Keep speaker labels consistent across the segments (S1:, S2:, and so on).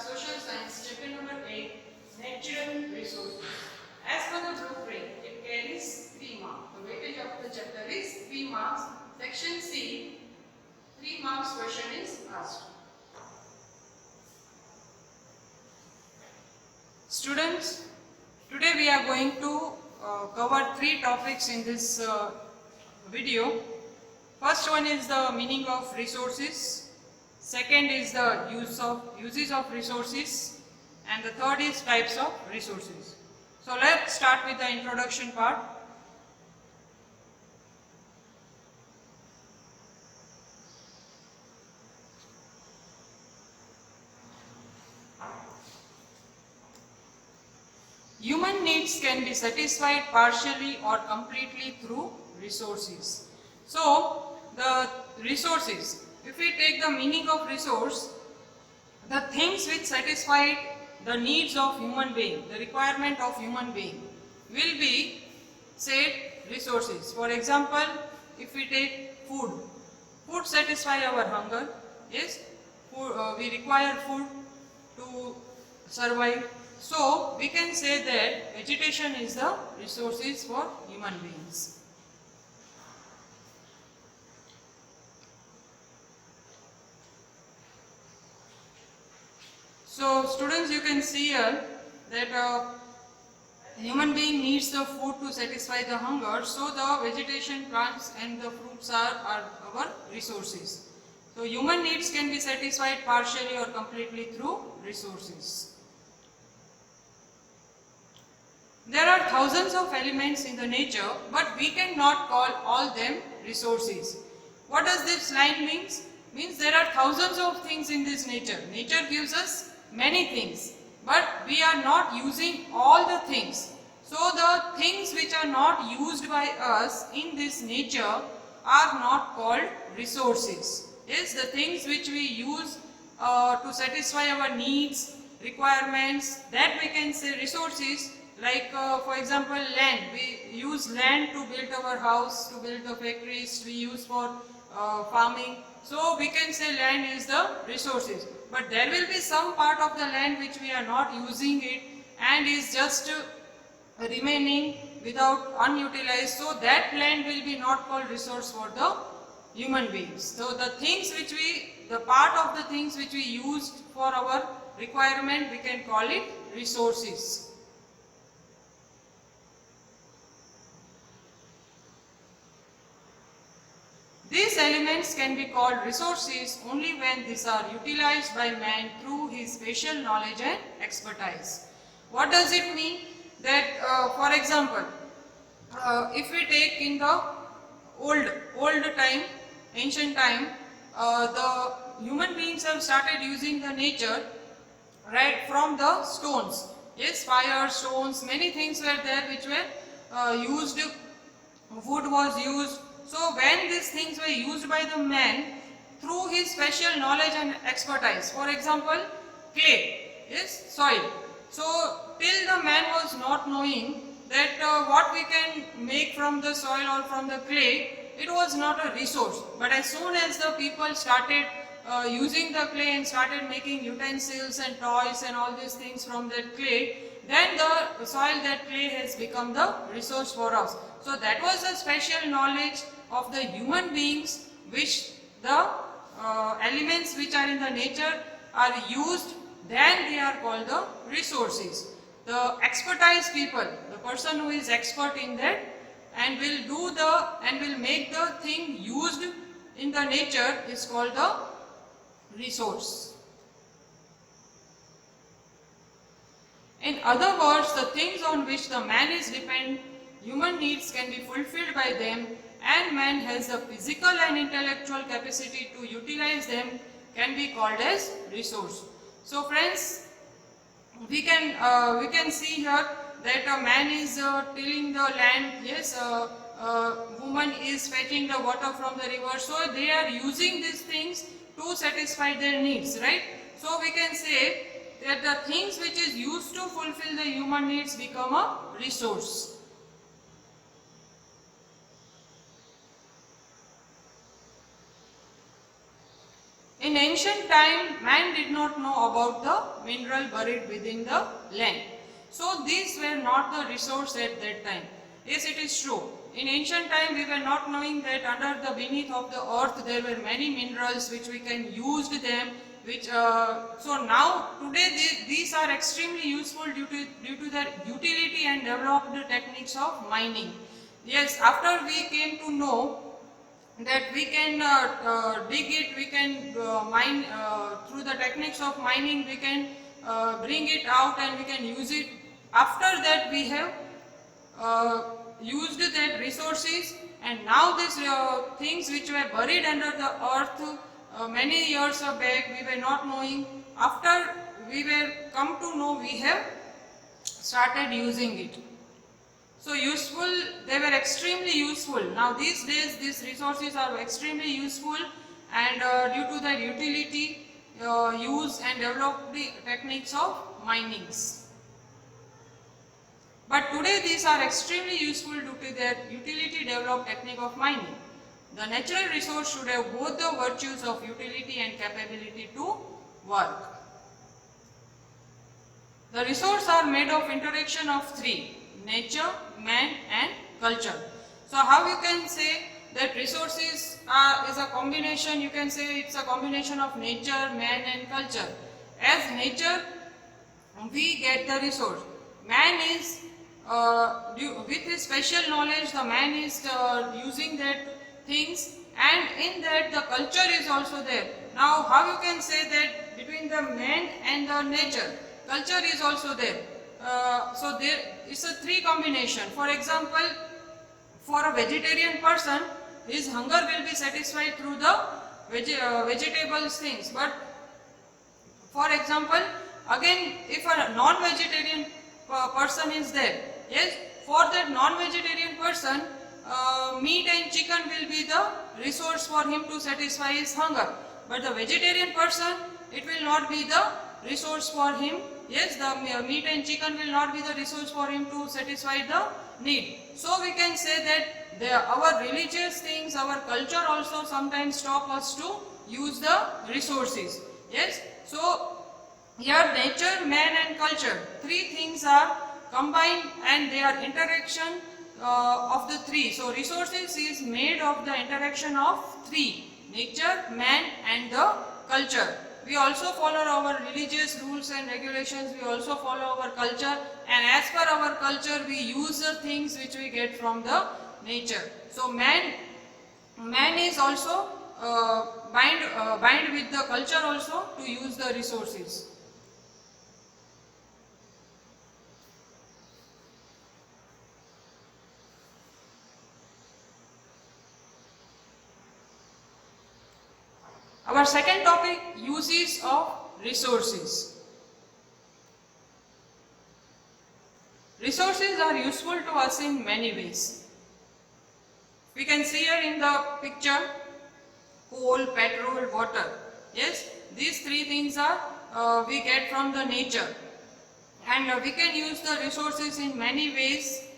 S1: Social Science, chapter number 8, Natural Resources. As per the blueprint, it carries 3 marks. The weightage of the chapter is 3 marks. Section C, 3 marks question is asked. Students, today we are going to cover 3 topics in this video. First one is the meaning of resources. Second is the uses of resources, and the third is types of resources. So let's start with the introduction part. Human needs can be satisfied partially or completely through resources. So the resources, if we take the meaning of resource, the things which satisfy the needs of human being, the requirement of human being, will be said resources. For example, if we take food, food satisfy our hunger. Yes, we require food to survive. So we can say that vegetation is the resources for human beings. So students, you can see here that human being needs the food to satisfy the hunger. So the vegetation, plants and the fruits are our resources. So human needs can be satisfied partially or completely through resources. There are thousands of elements in the nature, but we cannot call all them resources. What does this line mean? Means there are thousands of things in this nature. Nature gives us many things, but we are not using all the things. So the things which are not used by us in this nature are not called resources. Yes, the things which we use to satisfy our needs, requirements, that we can say resources. Like for example, land. We use land to build our house, to build the factories, we use for farming. So we can say land is the resources. But there will be some part of the land which we are not using it and is just remaining without unutilized. So that land will be not called resource for the human beings. So the things which the part of the things which we used for our requirement, we can call it resources. These elements can be called resources only when these are utilized by man through his special knowledge and expertise. What does it mean? That for example, if we take in the old time, ancient time, the human beings have started using the nature right from the stones. Yes, fire, stones, many things were there which were used, wood was used. So when these things were used by the man through his special knowledge and expertise, for example, clay, yes, soil. So till the man was not knowing that what we can make from the soil or from the clay, it was not a resource. But as soon as the people started using the clay and started making utensils and toys and all these things from that clay, then the soil, that clay has become the resource for us. So that was a special knowledge of the human beings which the elements which are in the nature are used, then they are called the resources. The expertise people, the person who is expert in that and will make the thing used in the nature is called the resource. In other words, the things on which the man is dependent, human needs can be fulfilled by them, and man has the physical and intellectual capacity to utilize them, can be called as resource. So friends, we can see here that a man is tilling the land. Yes, woman is fetching the water from the river. So they are using these things to satisfy their needs, right? So we can say that the things which is used to fulfill the human needs become a resource. In ancient time, man did not know about the mineral buried within the land. So these were not the resource at that time. Yes, it is true. In ancient time, we were not knowing that under the beneath of the earth there were many minerals which we can use them. So now today these are extremely useful due to their utility and developed techniques of mining. Yes, after we came to know that we can dig it, we can mine through the techniques of mining, we can bring it out and we can use it. After that we have used that resources, and now these things which were buried under the earth many years back we were not knowing. After we were come to know, we have started using it. So useful, they were extremely useful. Now these days these resources are extremely useful, and due to their utility, use and develop the techniques of minings. But today these are extremely useful due to their utility developed technique of mining. The natural resource should have both the virtues of utility and capability to work. The resources are made of interaction of three: nature, man and culture. So how you can say that resources is a combination? You can say it's a combination of nature, man and culture. As nature, we get the resource. Man is with his special knowledge, the man is using that things, and in that the culture is also there. Now how you can say that between the man and the nature, culture is also there. So there is a three combination. For example, for a vegetarian person, his hunger will be satisfied through the vegetables things. But for example, again, if a non-vegetarian person is there, yes, for that non-vegetarian person, meat and chicken will be the resource for him to satisfy his hunger. But the vegetarian person, it will not be the resource for him. Yes, the meat and chicken will not be the resource for him to satisfy the need. So we can say that our religious things, our culture also sometimes stop us to use the resources. Yes, so here nature, man and culture, three things are combined and they are interaction of the three. So resources is made of the interaction of three: nature, man and the culture. We also follow our religious rules and regulations, we also follow our culture, and as per our culture we use the things which we get from the nature. So man is also bind with the culture also to use the resources. Our second topic, uses of resources. Resources are useful to us in many ways. We can see here in the picture coal, petrol, water. Yes, these three things are we get from the nature, and we can use the resources in many ways.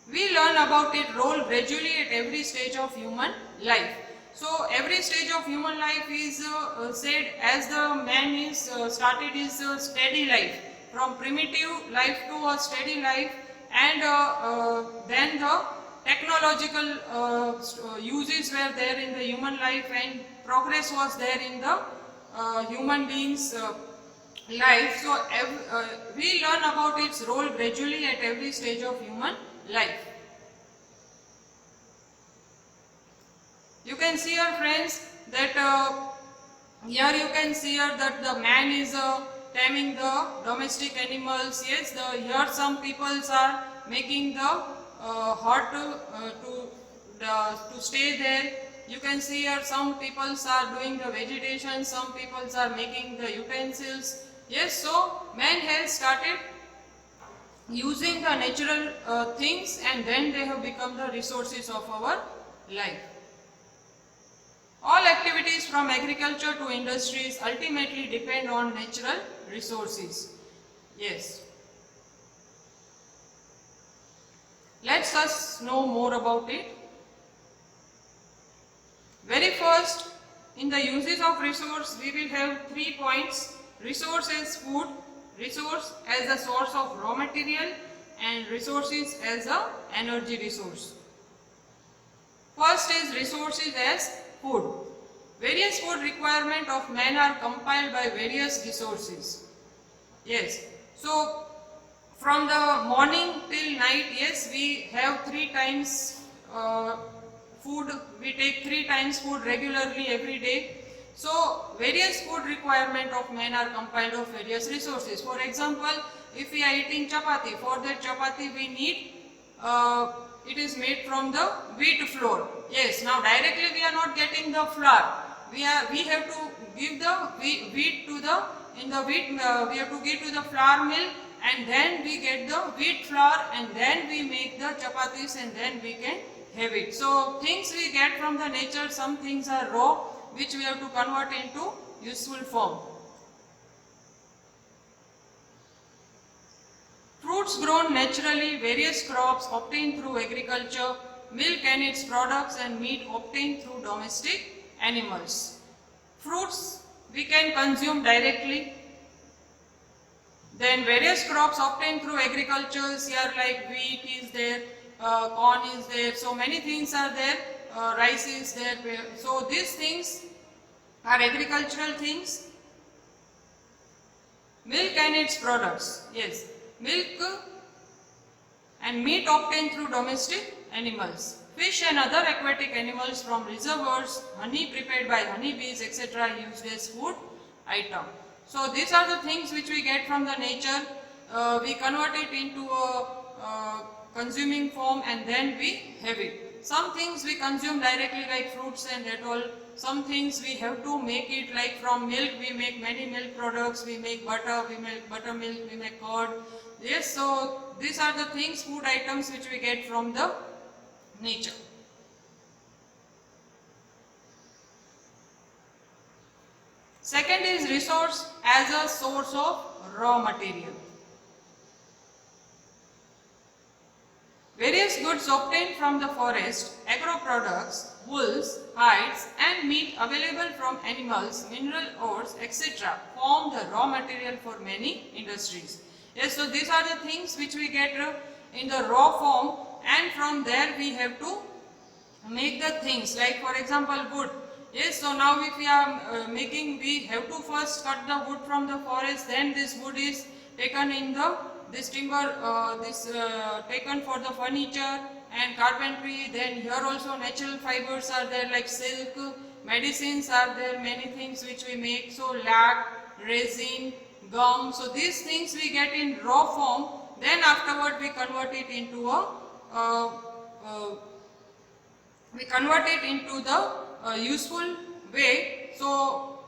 S1: We learn about its role gradually at every stage of human life. So every stage of human life is said as the man is started his steady life, from primitive life to a steady life, and then the technological uses were there in the human life, and progress was there in the human beings life. So we learn about its role gradually at every stage of human life. You can see here, friends, that here you can see here that the man is taming the domestic animals. Yes, here some people are making the hut to stay there. You can see here some people are doing the vegetation, some people are making the utensils. Yes, so man has started using the natural things, and then they have become the resources of our life. All activities from agriculture to industries ultimately depend on natural resources. Yes. Let us know more about it. Very first, in the uses of resource, we will have 3 points. Resource as food, resource as a source of raw material, and resources as a energy resource. First is resources as food. Various food requirements of man are compiled by various resources. Yes, so from the morning till night, yes, we have 3 times food, we take 3 times food regularly every day. So various food requirement of man are compiled of various resources. For example, if we are eating chapati, for that chapati we need, it is made from the wheat flour. Yes, now directly we are not getting the flour. We have to give the wheat to the, in the wheat, we have to give to the flour mill, and then we get the wheat flour, and then we make the chapatis, and then we can have it. So things we get from the nature, some things are raw, which we have to convert into useful form. Fruits grown naturally, various crops obtained through agriculture, milk and its products, and meat obtained through domestic animals. Fruits we can consume directly. Then various crops obtained through agriculture, here like wheat is there, corn is there, so many things are there, rice is there. So these things are agricultural things. Milk and its products, yes, milk and meat obtained through domestic animals. Fish and other aquatic animals from reservoirs, honey prepared by honeybees, etc. used as food item. So these are the things which we get from the nature. We convert it into a consuming form, and then we have it. Some things we consume directly like fruits and that all. Some things we have to make it, like from milk we make many milk products, we make butter, we make buttermilk, we make curd. Yes, so these are the things, food items which we get from the nature. Second is resource as a source of raw material. Various goods obtained from the forest, agro products, wools, hides and meat available from animals, mineral ores, etc. form the raw material for many industries. Yes, so these are the things which we get in the raw form, and from there we have to make the things, like for example wood. Yes, so now if we are making, we have to first cut the wood from the forest, then this wood is taken in the, this timber, taken for the furniture and carpentry. Then here also natural fibers are there like silk, medicines are there, many things which we make, so lac, resin, gum. So these things we get in raw form, then afterward we convert it into the useful way. So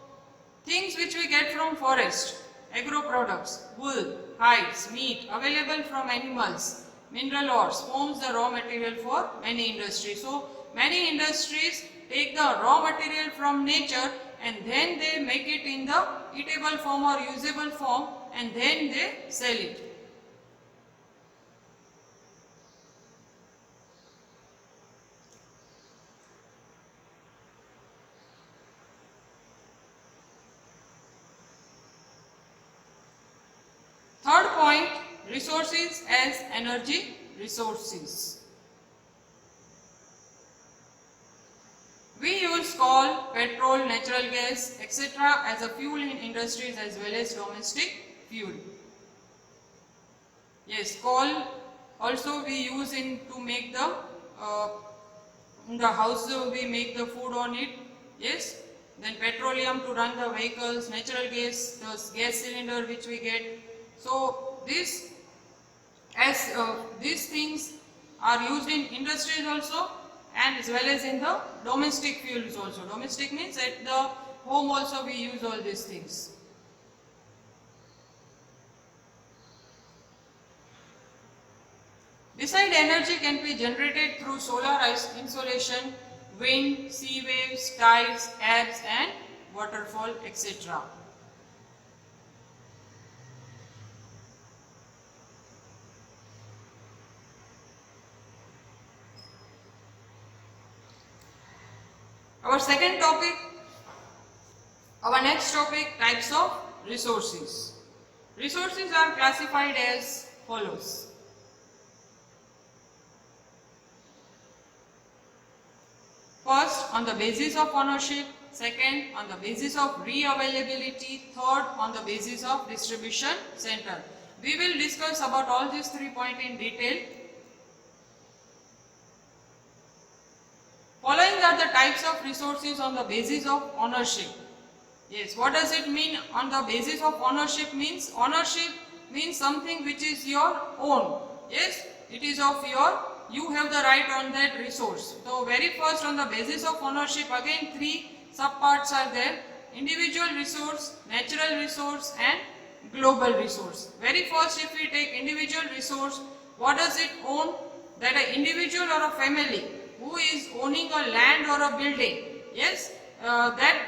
S1: things which we get from forest, agro products, wool, hides, meat available from animals, mineral ores forms the raw material for many industries. So many industries take the raw material from nature and then they make it in the eatable form or usable form, and then they sell it. Third point, resources as energy resources. We use coal, petrol, natural gas, etc. as a fuel in industries as well as domestic fuel. Yes, coal also we use to make the, in the house we make the food on it. Yes, then petroleum to run the vehicles, natural gas, the gas cylinder which we get. So these things are used in industries also, and as well as in the domestic fuels also. Domestic means at the home also we use all these things. Beside, energy can be generated through solar insolation, wind, sea waves, tides, ebbs and waterfall, etc. Our second topic, our next topic, types of resources. Resources are classified as follows. First, on the basis of ownership. Second, on the basis of re-availability. Third, on the basis of distribution center. We will discuss about all these 3 points in detail. Following are the types of resources on the basis of ownership. Yes, what does it mean on the basis of ownership? Ownership means something which is your own. Yes, it is of your, you have the right on that resource. So very first, on the basis of ownership, again 3 subparts are there: individual resource, natural resource and global resource. Very first, if we take individual resource, what does it own? That an individual or a family who is owning a land or a building, yes, that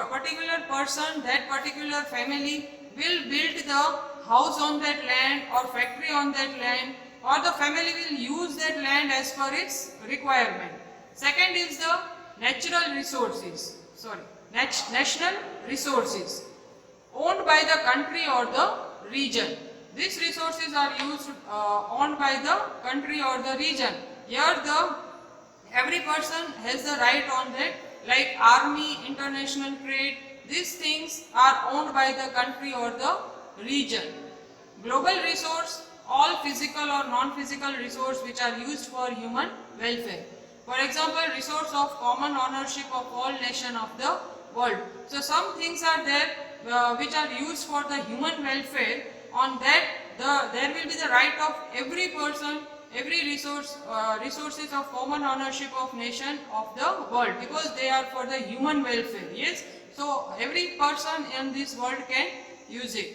S1: particular person, that particular family will build the house on that land or factory on that land, or the family will use that land as per its requirement. Second is the natural resources, national resources owned by the country or the region. These resources are used owned by the country or the region. Here every person has the right on that, like army, international trade. These things are owned by the country or the region. Global resource, all physical or non-physical resource which are used for human welfare. For example, resource of common ownership of all nations of the world. So some things are there which are used for the human welfare. On that, there will be the right of every person, every resources of common ownership of nation of the world, because they are for the human welfare. Yes, so every person in this world can use it.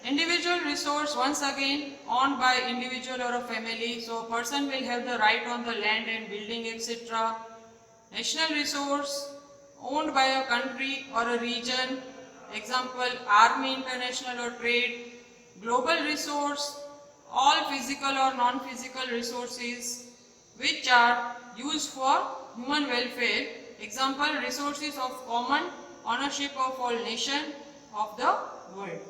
S1: Individual resource, once again owned by individual or a family, so person will have the right on the land and building, etc. National resource owned by a country or a region, example army, international or trade. Global resource, all physical or non-physical resources which are used for human welfare, example resources of common ownership of all nations of the world.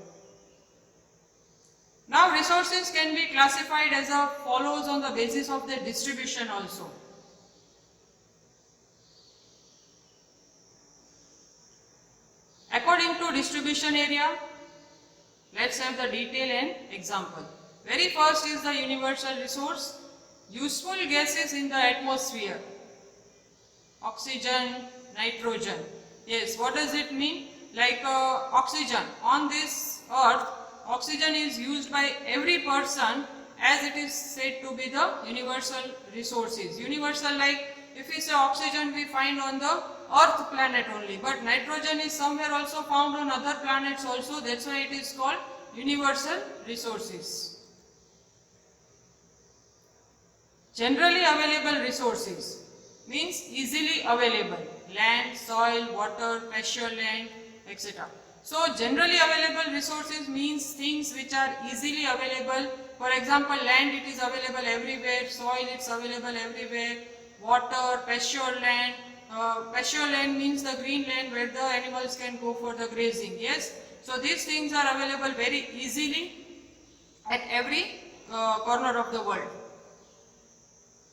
S1: Now resources can be classified as follows on the basis of their distribution also. According to distribution area, let's have the detail and example. Very first is the universal resource, useful gases in the atmosphere, oxygen, nitrogen. Yes, what does it mean? Like oxygen, on this earth, oxygen is used by every person, as it is said to be the universal resources. Universal, like if we say oxygen we find on the earth planet only, but nitrogen is somewhere also found on other planets also, that's why it is called universal resources. Generally available resources means easily available, land, soil, water, pasture land, etc. So generally available resources means things which are easily available. For example, land, it is available everywhere, soil, it's available everywhere, water, pasture land. Pasture land means the green land where the animals can go for the grazing. Yes, so these things are available very easily at every corner of the world.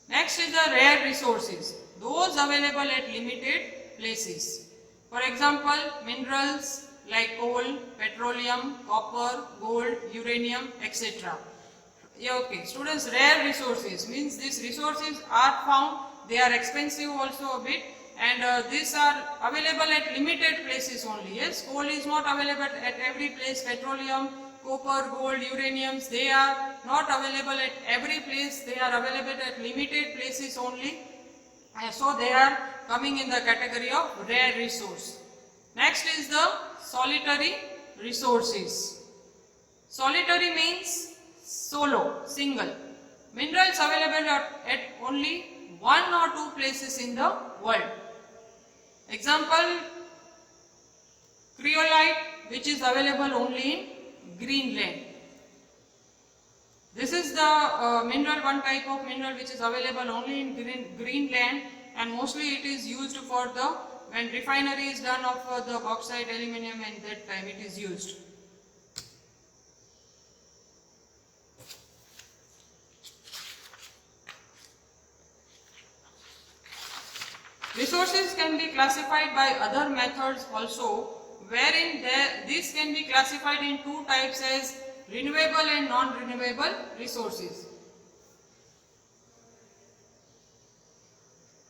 S1: Next is the rare resources, those available at limited places. For example, minerals like coal, petroleum, copper, gold, uranium, etc. Yeah, okay, students, rare resources means these resources are found, they are expensive also a bit, and these are available at limited places only. Yes, coal is not available at every place, petroleum, copper, gold, uraniums, they are not available at every place, they are available at limited places only, and so they are coming in the category of rare resource. Next is the solitary resources. Solitary means solo, single. Minerals available at only 1 or 2 places in the world. Example, cryolite, which is available only in Greenland. This is the mineral, one type of mineral which is available only in Greenland, and mostly it is used for the, when refinery is done of the bauxite, aluminium, and that time it is used. Resources can be classified by other methods also, wherein this can be classified in two types as renewable and non-renewable resources.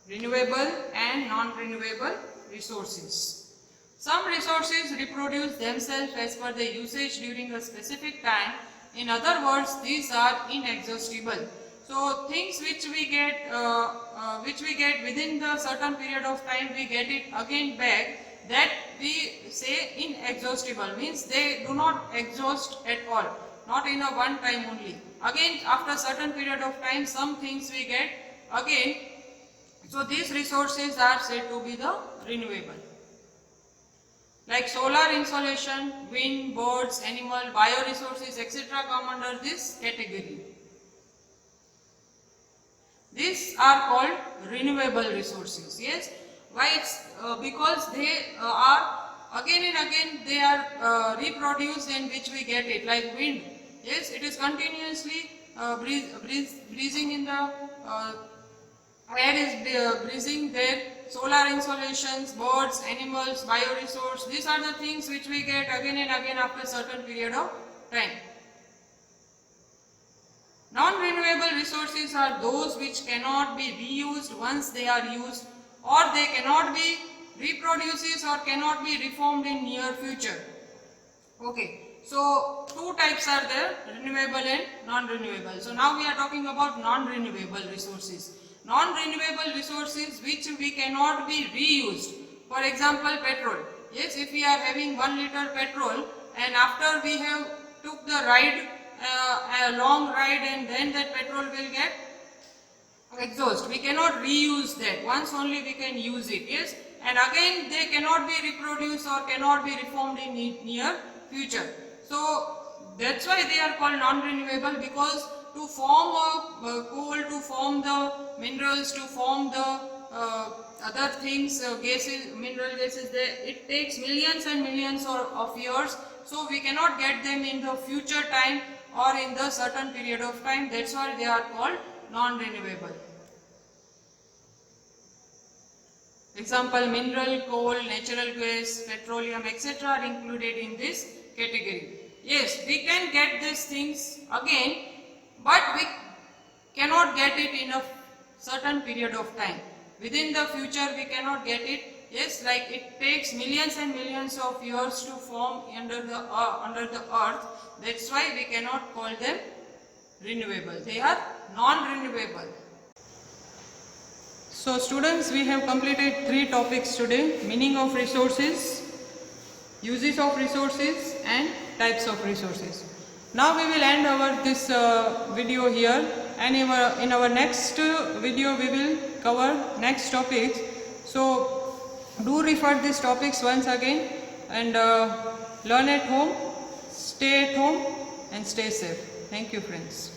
S1: Renewable and non-renewable resources. Some resources reproduce themselves as per the usage during a specific time. In other words, these are inexhaustible. So things which we get within the certain period of time, we get it again back. That we say inexhaustible, means they do not exhaust at all, not in a one time only. Again, after certain period of time, some things we get again. So these resources are said to be the renewable. Like solar insolation, wind, birds, animal, bioresources, etc. come under this category. These are called renewable resources. Yes, why? Because they are again and again they are reproduced, in which we get it, like wind. Yes, it is continuously breezing in the air is breezing there. Solar insolations, birds, animals, bioresource, these are the things which we get again and again after a certain period of time. Non-renewable resources are those which cannot be reused once they are used, or they cannot be reproduced or cannot be reformed in near future. Okay, so two types are there, renewable and non-renewable. So now we are talking about non-renewable resources. Non-renewable resources which we cannot be reused. For example, petrol. Yes, if we are having 1 liter petrol and after we have took the ride, a long ride, and then that petrol will get exhaust, we cannot reuse that. Once only we can use it. Yes, and again they cannot be reproduced or cannot be reformed in near future. So that's why they are called non-renewable, because to form a coal, to form the minerals, to form the other things, gases, mineral gases, it takes millions and millions of years. So we cannot get them in the future time or in the certain period of time. That's why they are called non-renewable. Example, mineral, coal, natural gas, petroleum, etc. are included in this category. Yes, we can get these things again, but we cannot get it in a certain period of time. Within the future we cannot get it. Yes, like it takes millions and millions of years to form under the earth. That's why we cannot call them renewable. They are non-renewable. So students, we have completed 3 topics today: meaning of resources, uses of resources, and types of resources. Now we will end this video here, and in our next video we will cover next topics. So do refer these topics once again, and learn at home, stay at home, and stay safe. Thank you, friends.